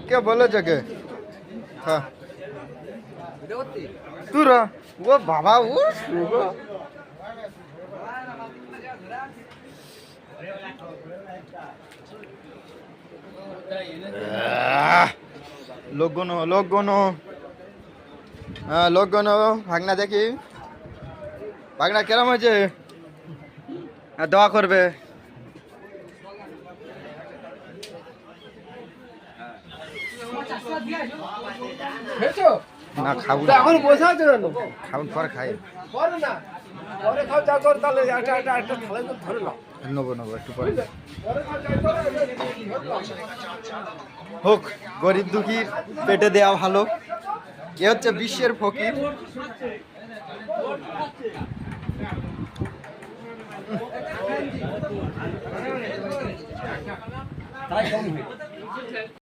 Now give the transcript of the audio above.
কে বলেছে কে? হ্যাঁ তুরা ও বাবা ও শুগো লোকগণ হ্যাঁ লোকগণ ভাগনা দেখি ভাগনা কেরম হয়েছে দোয়া করবে না খাবো এখন বসে আছে কেন? খাবুন পরে খাই পরে না, পরে খাও যা কর, তাহলে একটা থালায় তো ধরে নাও। নেবো একটু পরে পরে খাও যা কর, হোক গরিব দুঃখীর পেটে দেওয়া ভালো এ হচ্ছে বিশ্বের ফকির তাই কম